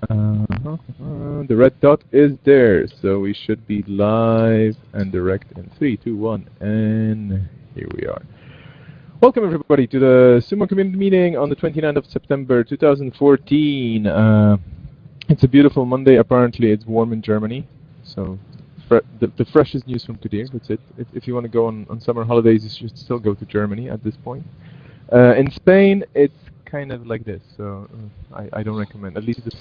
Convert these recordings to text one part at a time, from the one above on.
The red dot is there, so we should be live and direct in 3, 2, 1, and here we are. Welcome everybody to the SUMO community meeting on the 29th of September 2014. It's a beautiful Monday. Apparently it's warm in Germany, so the freshest news from today. That's it. If you want to go on summer holidays, you should still go to Germany at this point. In Spain, it's kind of like this, so I don't recommend. At least the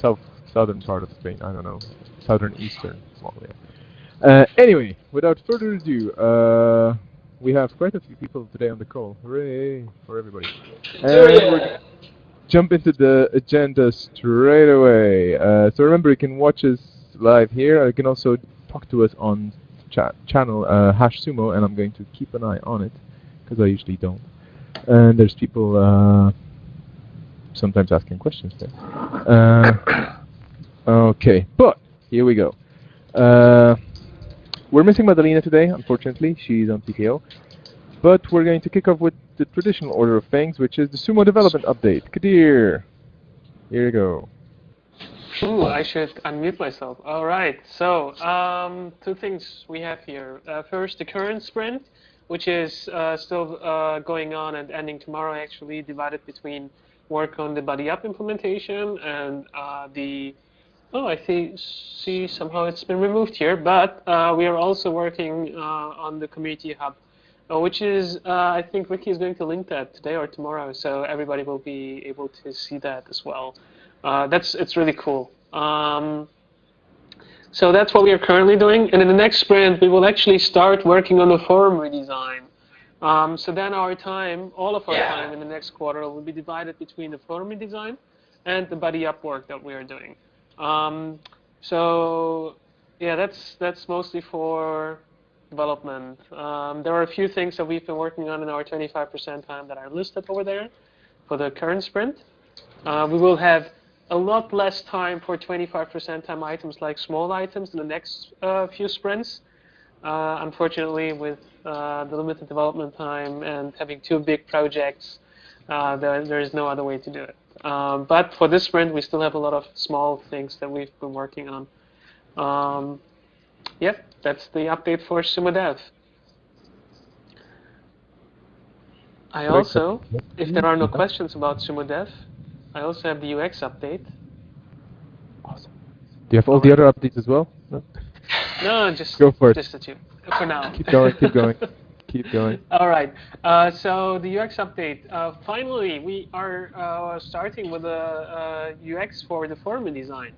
southern part of Spain. I don't know, southern eastern. Well, yeah. Anyway, without further ado, we have quite a few people today on the call. Hooray for everybody! And we're gonna jump into the agenda straight away. So remember, you can watch us live here. You can also talk to us on channel #SUMO, and I'm going to keep an eye on it because I usually don't. And there's people sometimes asking questions there. Okay, but here we go. We're missing Madalena today, unfortunately. She's on PTO. But we're going to kick off with the traditional order of things, which is the SUMO development update. Kadir, here you go. Ooh, I should unmute myself. All right, so two things we have here. First, the current sprint, which is still going on and ending tomorrow, actually, divided between work on the buddy up implementation and I see somehow it's been removed here, but we are also working on the community hub, which is, I think Ricky is going to link that today or tomorrow, so everybody will be able to see that as well. It's really cool. So that's what we are currently doing, and in the next sprint, we will actually start working on the forum redesign. So then all of our time in the next quarter will be divided between the forum redesign and the buddy up work that we are doing. So yeah, that's mostly for development. There are a few things that we've been working on in our 25% time that are listed over there for the current sprint. We will have a lot less time for 25% time items like small items in the next few sprints. Unfortunately, with the limited development time and having two big projects, there is no other way to do it. But for this sprint, we still have a lot of small things that we've been working on. Yep, that's the update for SUMO Dev. I also, if there are no questions about SUMO Dev, I also have the UX update. Awesome. Do you have all the other updates as well? No? No, just go for it. Just the two for now. Keep going. Keep going. Keep going. All right. So the UX update. Finally, we are starting with a UX for the forum design.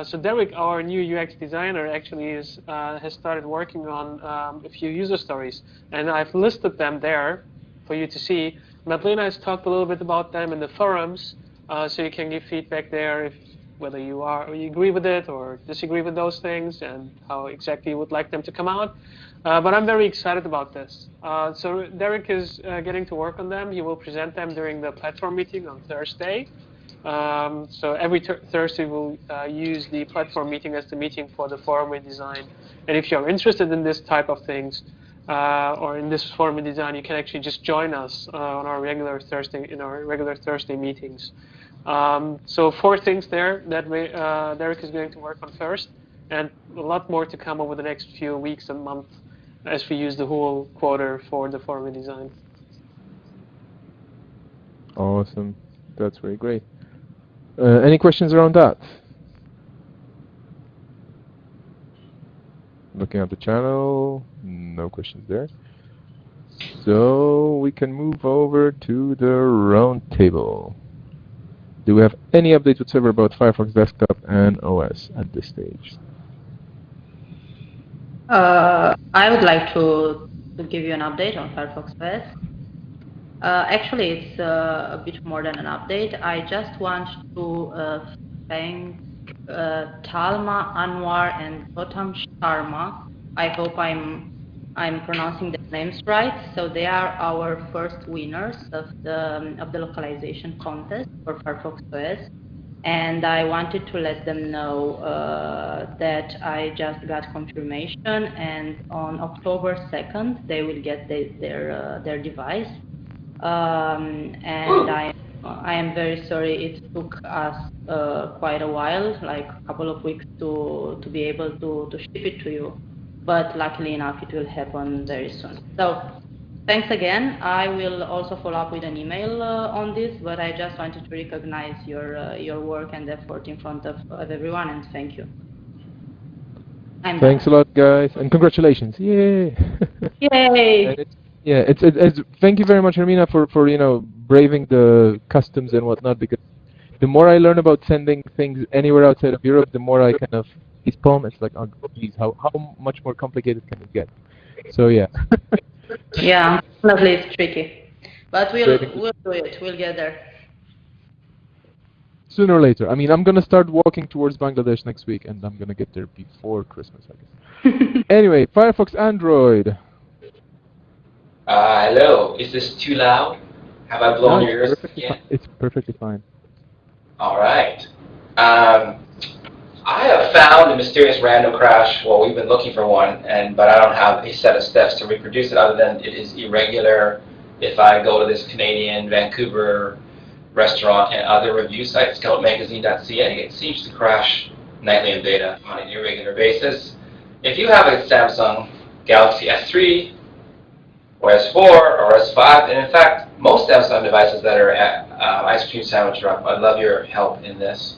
So Derek, our new UX designer, actually has started working on a few user stories, and I've listed them there for you to see. Madalena has talked a little bit about them in the forums, so you can give feedback there whether you agree with it or disagree with those things and how exactly you would like them to come out. But I'm very excited about this. So Derek is getting to work on them. He will present them during the platform meeting on Thursday. So every Thursday we'll use the platform meeting as the meeting for the forum redesign. And if you're interested in this type of things, or in this forum design, you can actually just join us on our regular Thursday meetings. So 4 things there that Derek is going to work on first, and a lot more to come over the next few weeks and months as we use the whole quarter for the forum design. Awesome. That's very great. Any questions around that? Looking at the channel, no questions there. So we can move over to the round table. Do we have any updates whatsoever about Firefox Desktop and OS at this stage? I would like to give you an update on Firefox OS. Actually, it's a bit more than an update. I just want to thank Talma, Anwar, and Gautam Sharma. I hope I'm pronouncing the names right. So they are our first winners of the localization contest for Firefox OS. And I wanted to let them know that I just got confirmation, and on October 2nd they will get their device. And I am I am very sorry it took us quite a while, like a couple of weeks to be able to ship it to you. But luckily enough, it will happen very soon. So thanks again. I will also follow up with an email on this, but I just wanted to recognize your work and effort in front of everyone, and thank you. Thanks a lot, guys, and congratulations! Yay! Yay! It's thank you very much, Hermina, for braving the customs and whatnot. Because the more I learn about sending things anywhere outside of Europe, the more I kind of facepalm. It's like, oh, geez, how much more complicated can it get? So yeah. Yeah, definitely it's tricky, but we'll do it. We'll get there. Sooner or later. I mean, I'm gonna start walking towards Bangladesh next week, and I'm gonna get there before Christmas, I guess. Anyway, Firefox Android. Hello. Is this too loud? Have I blown your ears again? It's perfectly fine. All right. I have found a mysterious random crash. Well, we've been looking for one, but I don't have a set of steps to reproduce it other than it is irregular. If I go to this Canadian Vancouver restaurant and other review sites, scoutmagazine.ca, it seems to crash nightly in beta on an irregular basis. If you have a Samsung Galaxy S3 or S4 or S5, and in fact, most Samsung devices that are at ice cream sandwich drop, I'd love your help in this.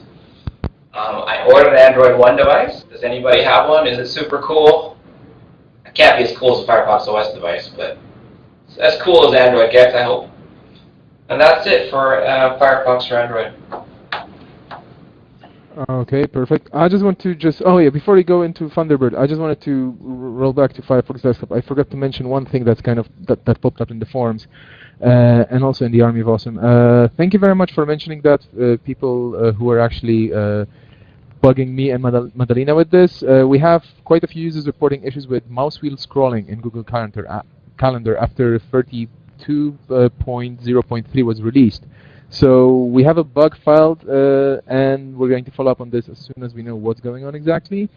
I ordered an Android One device. Does anybody have one? Is it super cool? It can't be as cool as a Firefox OS device, but it's as cool as Android gets, I hope. And that's it for Firefox for Android. Okay, perfect. I just want to before we go into Thunderbird, I just wanted to roll back to Firefox Desktop. I forgot to mention one thing that's kind of that popped up in the forums, and also in the Army of Awesome. Thank you very much for mentioning that, people who are actually bugging me and Madalina with this. We have quite a few users reporting issues with mouse wheel scrolling in Google Calendar after 32.0.3 was released. So we have a bug filed, and we're going to follow up on this as soon as we know what's going on exactly.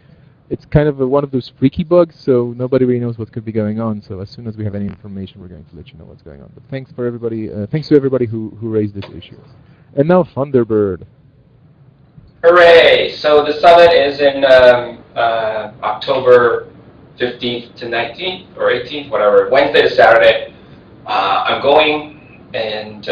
It's kind of one of those freaky bugs, so nobody really knows what could be going on. So as soon as we have any information, we're going to let you know what's going on. But thanks for everybody. Thanks to everybody who raised this issue. And now Thunderbird. Hooray! So the summit is in October 15th to 19th or 18th, whatever, Wednesday to Saturday. I'm going, and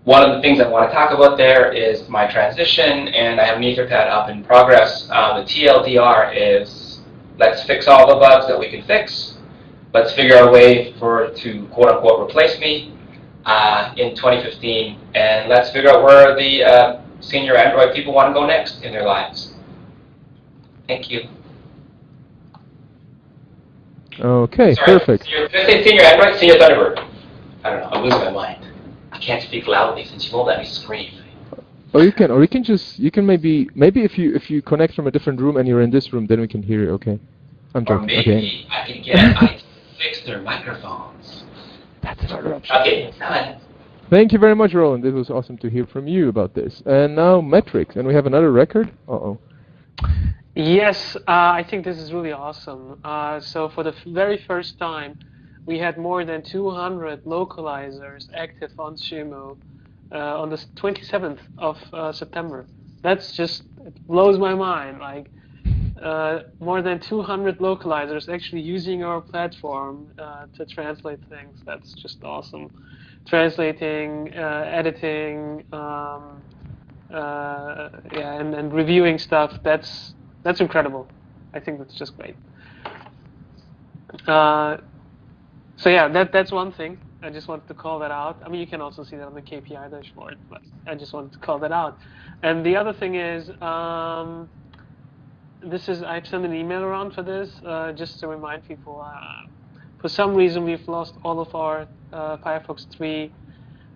one of the things I want to talk about there is my transition, and I have an Etherpad up in progress. The TLDR is, let's fix all the bugs that we can fix. Let's figure out a way to quote-unquote replace me in 2015, and let's figure out where the senior Android people want to go next in their lives. Thank you. Okay, Sorry, perfect. Did I say senior Android? Senior Thunderbird. I don't know, I'm losing my mind. I can't speak loudly since you won't let me scream. Or you can maybe if you connect from a different room and you're in this room, then we can hear you. Okay. I'm joking. Or maybe okay. I can get IT to fix their microphones. That's another option. Okay, done. Thank you very much, Roland. It was awesome to hear from you about this. And now metrics, and we have another record. Uh-oh. Yes, I think this is really awesome. So for the very first time, we had more than 200 localizers active on SUMO on the 27th of September. That's just, it blows my mind. Like more than 200 localizers actually using our platform to translate things. That's just awesome. Translating, editing, and reviewing stuff. That's incredible. I think that's just great. So yeah, that's one thing. I just wanted to call that out. I mean, you can also see that on the KPI dashboard, but I just wanted to call that out. And the other thing is, I've sent an email around for this, just to remind people. For some reason, we've lost all of our Firefox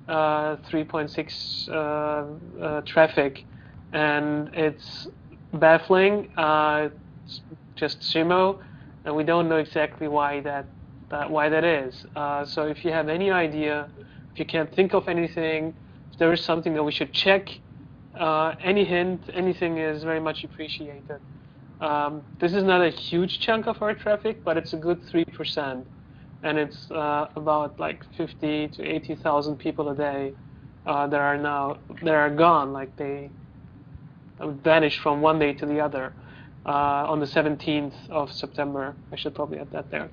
3.6 traffic, and it's baffling. It's just SUMO, and we don't know exactly why that is. So if you have any idea, if you can't think of anything, if there is something that we should check, any hint, anything is very much appreciated. This is not a huge chunk of our traffic, but it's a good 3%, and it's about like 50 to 80,000 people a day that are gone, like they vanished from one day to the other on the 17th of September. I should probably add that there.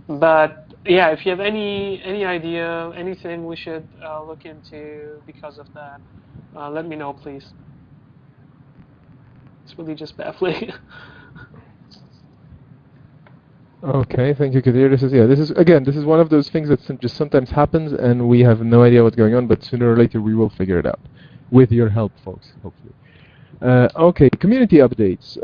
But yeah, if you have any idea, anything we should look into because of that, let me know, please. It's really just baffling. Okay, thank you, Kadir. This is one of those things that just sometimes happens, and we have no idea what's going on. But sooner or later, we will figure it out, with your help, folks. Hopefully. Okay, community updates.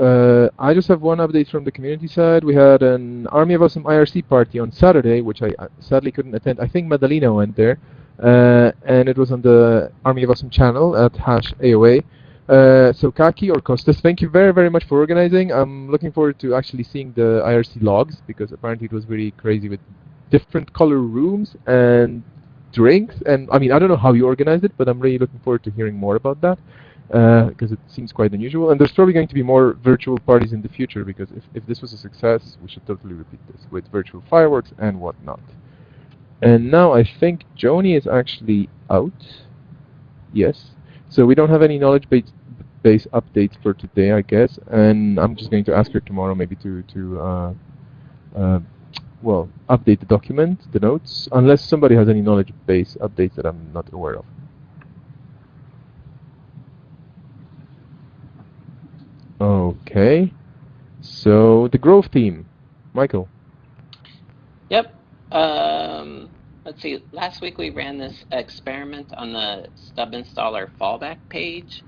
I just have one update from the community side. We had an Army of Awesome IRC party on Saturday, which I sadly couldn't attend. I think Madalena went there, and it was on the Army of Awesome channel at #AOA. So Kaki or Kostas, thank you very, very much for organizing. I'm looking forward to actually seeing the IRC logs, because apparently it was really crazy with different color rooms and drinks. And I mean, I don't know how you organized it, but I'm really looking forward to hearing more about that, because it seems quite unusual. And there's probably going to be more virtual parties in the future, because if this was a success, we should totally repeat this with virtual fireworks and whatnot. And now I think Joni is actually out. Yes. So we don't have any knowledge base updates for today, I guess, and I'm just going to ask her tomorrow maybe to well, update the document, the notes, unless somebody has any knowledge base updates that I'm not aware of. Okay, so the growth theme, Michael. Yep. Let's see, last week we ran this experiment on the stub installer fallback page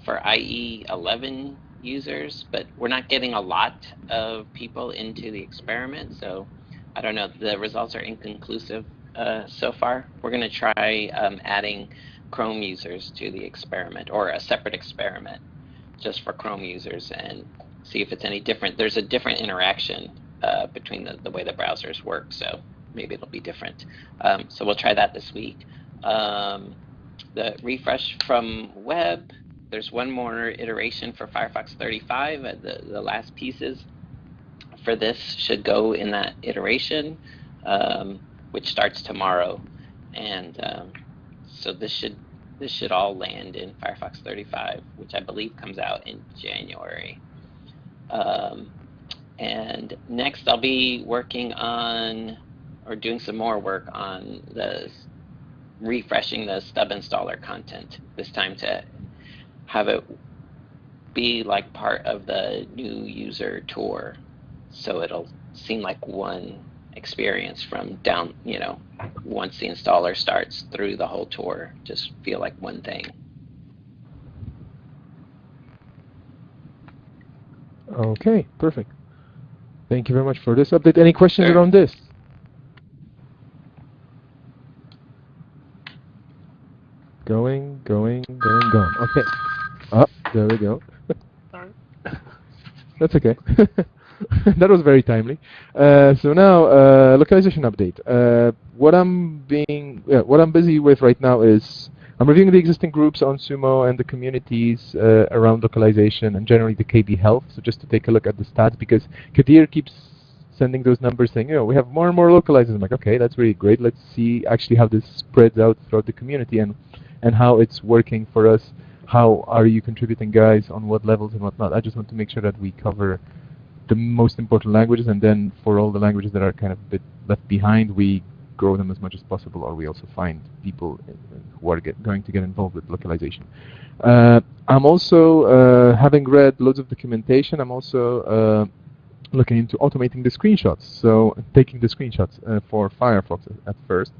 for IE 11 users, but we're not getting a lot of people into the experiment, so I don't know, the results are inconclusive so far. We're going to try adding Chrome users to the experiment, or a separate experiment just for Chrome users, and see if it's any different. There's a different interaction between the way the browsers work, so maybe it'll be different. So we'll try that this week. The refresh from web, there's one more iteration for Firefox 35. The last pieces for this should go in that iteration, which starts tomorrow. And so this should all land in Firefox 35, which I believe comes out in January. And next I'll be working on, or doing some more work on refreshing the stub installer content, this time to have it be like part of the new user tour, so it'll seem like one experience from down, once the installer starts through the whole tour, just feel like one thing. Okay, perfect. Thank you very much for this update. Any questions Sure. around this? Going. Okay. Oh, there we go. Sorry. That's okay. That was very timely. So now, localization update. What I'm busy with right now is I'm reviewing the existing groups on SUMO and the communities around localization and generally the KB health. So just to take a look at the stats, because Kadir keeps sending those numbers saying, we have more and more localizers. I'm like, okay, that's really great. Let's see actually how this spreads out throughout the community and how it's working for us. How are you contributing, guys, on what levels and whatnot? I just want to make sure that we cover the most important languages, and then for all the languages that are kind of a bit left behind, we grow them as much as possible, or we also find people who are going to get involved with localization. I'm also, having read loads of documentation, I'm also looking into automating the screenshots. So taking the screenshots for Firefox at first,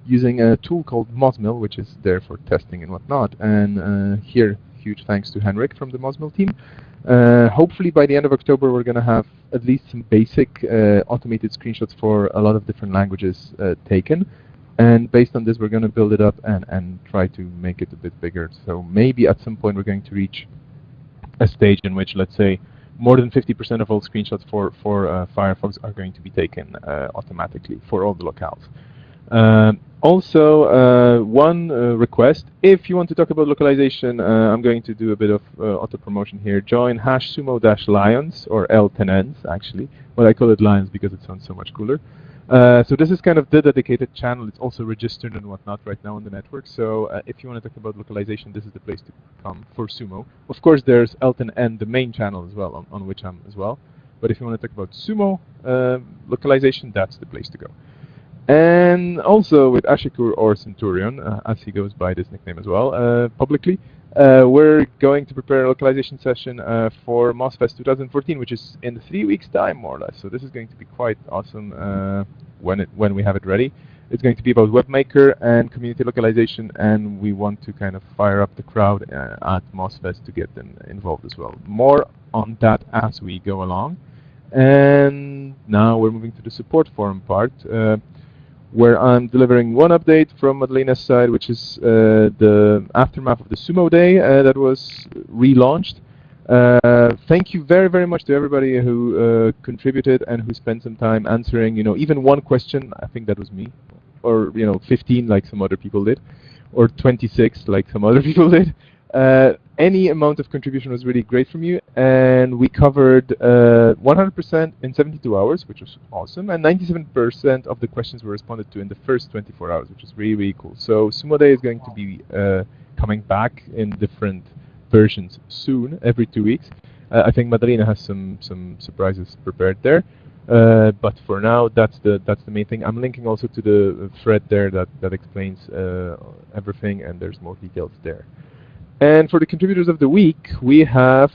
using a tool called Mozilla, which is there for testing and whatnot. And here, huge thanks to Henrik from the Mozilla team. Hopefully by the end of October, we're going to have at least some basic automated screenshots for a lot of different languages taken. And based on this, we're going to build it up and try to make it a bit bigger. So maybe at some point, we're going to reach a stage in which, let's say, more than 50% of all screenshots for Firefox are going to be taken automatically for all the locales. Also, one request, if you want to talk about localization, I'm going to do a bit of auto-promotion here. Join #sumo-lions, or L10Ns, actually. Well, I call it lions because it sounds so much cooler. So this is kind of the dedicated channel. It's also registered and whatnot right now on the network. So if you want to talk about localization, this is the place to come for SUMO. Of course, there's Elton and the main channel as well, on which I'm as well. But if you want to talk about SUMO localization, that's the place to go. And also with Ashikur or Centurion, as he goes by this nickname as well, publicly, we're going to prepare a localization session for MOSFest 2014, which is in 3 weeks' time, more or less. So this is going to be quite awesome when we have it ready. It's going to be about webmaker and community localization, and we want to kind of fire up the crowd at MOSFest to get them involved as well. More on that as we go along. And now we're moving to the support forum part, where I'm delivering one update from Madalena's side, which is the aftermath of the SUMO Day that was relaunched. Thank you very, very much to everybody who contributed and who spent some time answering, even one question. I think that was me, or 15 like some other people did, or 26 like some other people did. Any amount of contribution was really great from you, and we covered 100% in 72 hours, which was awesome, and 97% of the questions were responded to in the first 24 hours, which is really, really cool. So SUMO Day is going to be coming back in different versions soon, every 2 weeks. I think Madalena has some surprises prepared there, but for now, that's the main thing. I'm linking also to the thread there that explains everything, and there's more details there. And for the contributors of the week, we have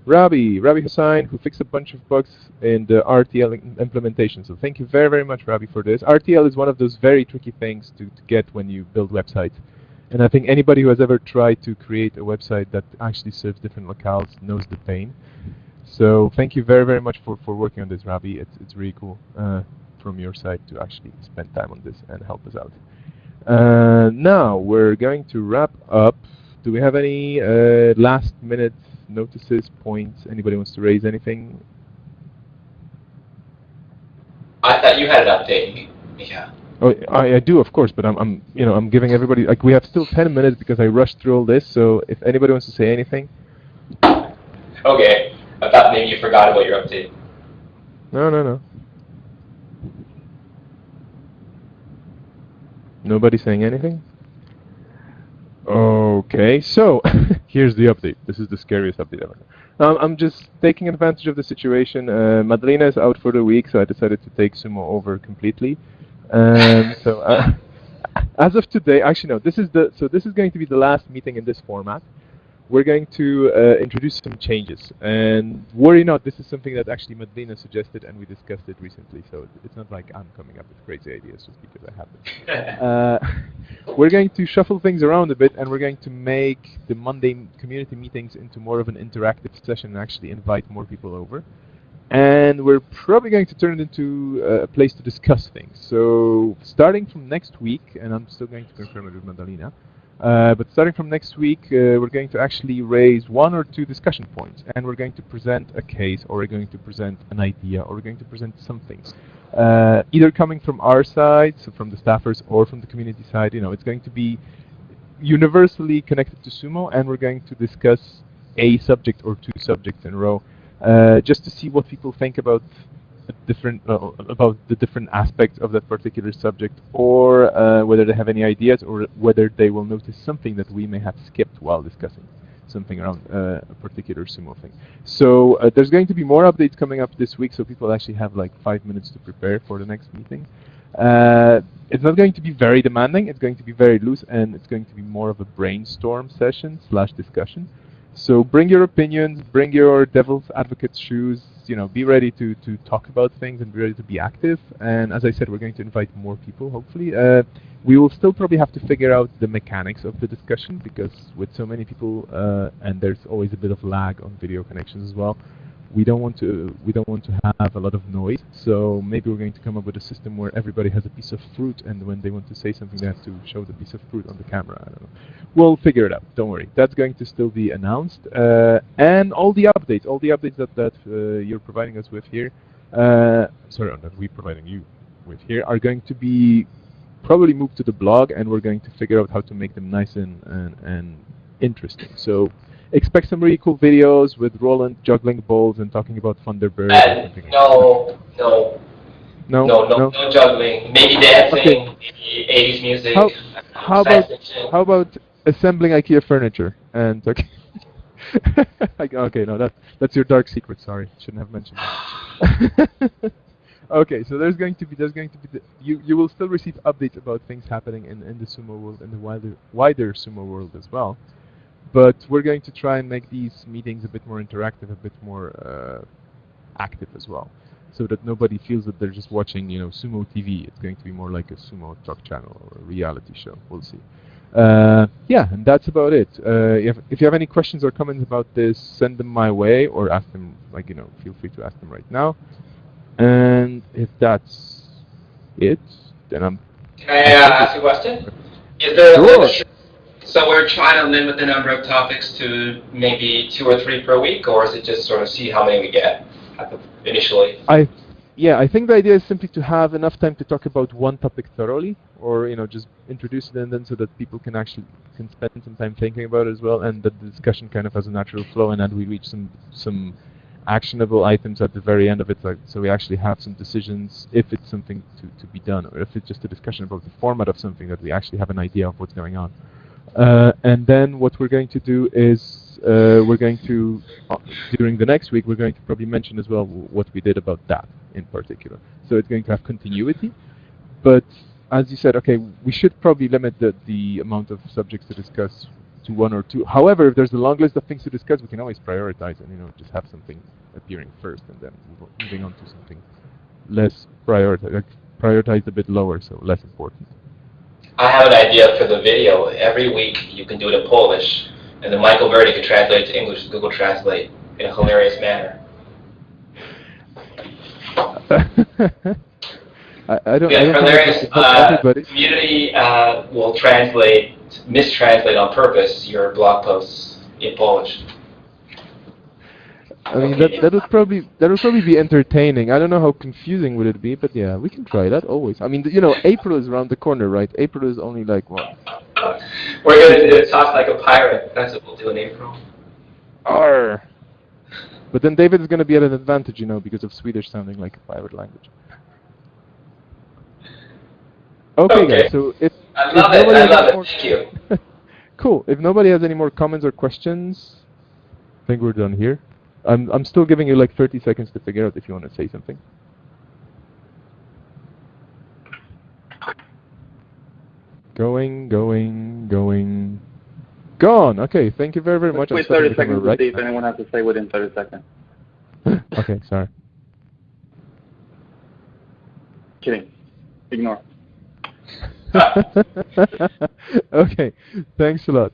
Rabi Hussain, who fixed a bunch of bugs in the RTL implementation. So thank you very, very much, Rabi, for this. RTL is one of those very tricky things to get when you build websites. And I think anybody who has ever tried to create a website that actually serves different locales knows the pain. So thank you very, very much for working on this, Rabi. It's really cool from your side to actually spend time on this and help us out. Now we're going to wrap up. Do we have any last-minute notices, points? Anybody wants to raise anything? I thought you had an update, Micha. Oh, I do, of course, but I'm giving everybody, like, we have still 10 minutes because I rushed through all this. So if anybody wants to say anything. Okay, I thought maybe you forgot about your update. No. Nobody saying anything? Okay, so here's the update. This is the scariest update ever. I'm just taking advantage of the situation. Madalena is out for the week, so I decided to take SUMO over completely. So as of today, actually no, this is going to be the last meeting in this format. We're going to introduce some changes, and worry not, this is something that actually Madalena suggested and we discussed it recently, so it's not like I'm coming up with crazy ideas just because I have them. We're going to shuffle things around a bit, and we're going to make the Monday community meetings into more of an interactive session and actually invite more people over. And we're probably going to turn it into a place to discuss things. So starting from next week, and I'm still going to confirm it with Madalena, but starting from next week, we're going to actually raise 1 or 2 discussion points, and we're going to present a case, or we're going to present an idea, or we're going to present something. Either coming from our side, so from the staffers, or from the community side. It's going to be universally connected to SUMO, and we're going to discuss a subject or 2 subjects in a row, just to see what people think about the different aspects of that particular subject, or whether they have any ideas, or whether they will notice something that we may have skipped while discussing something around a particular SUMO thing. So there's going to be more updates coming up this week, so people actually have like 5 minutes to prepare for the next meeting. It's not going to be very demanding, it's going to be very loose, and it's going to be more of a brainstorm session / discussion. So bring your opinions, bring your devil's advocate shoes, be ready to talk about things and be ready to be active. And as I said, we're going to invite more people, hopefully. We will still probably have to figure out the mechanics of the discussion, because with so many people, and there's always a bit of lag on video connections as well, we don't want to have a lot of noise. So maybe we're going to come up with a system where everybody has a piece of fruit, and when they want to say something, they have to show the piece of fruit on the camera. I don't know. We'll figure it out. Don't worry. That's going to still be announced. And all the updates that you're providing us with here, sorry, that we're providing you with here, are going to be probably moved to the blog, and we're going to figure out how to make them nice and interesting. So expect some really cool videos with Roland juggling balls and talking about Thunderbird. No. No, No juggling. Maybe dancing, Okay. maybe 80s music, How science about fiction. assembling IKEA furniture and okay. Okay, no, that's your dark secret. Sorry, shouldn't have mentioned that. Okay, so there's going to be you will still receive updates about things happening in the sumo world and the wider sumo world as well. But we're going to try and make these meetings a bit more interactive, a bit more active as well, so that nobody feels that they're just watching, sumo TV. It's going to be more like a sumo talk channel or a reality show. We'll see. Yeah, and that's about it. If you have any questions or comments about this, send them my way or ask them, feel free to ask them right now. And if that's it, then Can I ask a question? Is there a limit? So we're trying to limit the number of topics to maybe 2 or 3 per week, or is it just sort of see how many we get initially? I think the idea is simply to have enough time to talk about one topic thoroughly, or just introduce it and then so that people can spend some time thinking about it as well, and that the discussion kind of has a natural flow, and then we reach some actionable items at the very end of it, so we actually have some decisions if it's something to be done, or if it's just a discussion about the format of something, that we actually have an idea of what's going on. And then what we're going to do is we're going to, during the next week, we're going to probably mention as well what we did about that in particular. So it's going to have continuity, but as you said, okay, we should probably limit the amount of subjects to discuss to 1 or 2. However, if there's a long list of things to discuss, we can always prioritize and just have something appearing first and then moving on to something less prioritized a bit lower, so less important. I have an idea for the video. Every week you can do it in Polish, and then Michael Verdi can translate it to English with Google Translate in a hilarious manner. I don't hilarious. think everybody. Community will mistranslate on purpose your blog posts in Polish. I mean, that would probably be entertaining. I don't know how confusing would it be, but yeah, we can try that always. I mean, April is around the corner, right? April is only like what? We're gonna talk like a pirate. That's what we'll do in April. Arr. But then David is gonna be at an advantage, because of Swedish sounding like a pirate language. Okay, guys. So I love it. Thank you. Cool. If nobody has any more comments or questions, I think we're done here. I'm still giving you like 30 seconds to figure out if you want to say something. Going. Gone. Okay, thank you very, very much. Wait 30 seconds to see if anyone has to say within 30 seconds. Okay, sorry. Kidding. Ignore. Okay, thanks a lot.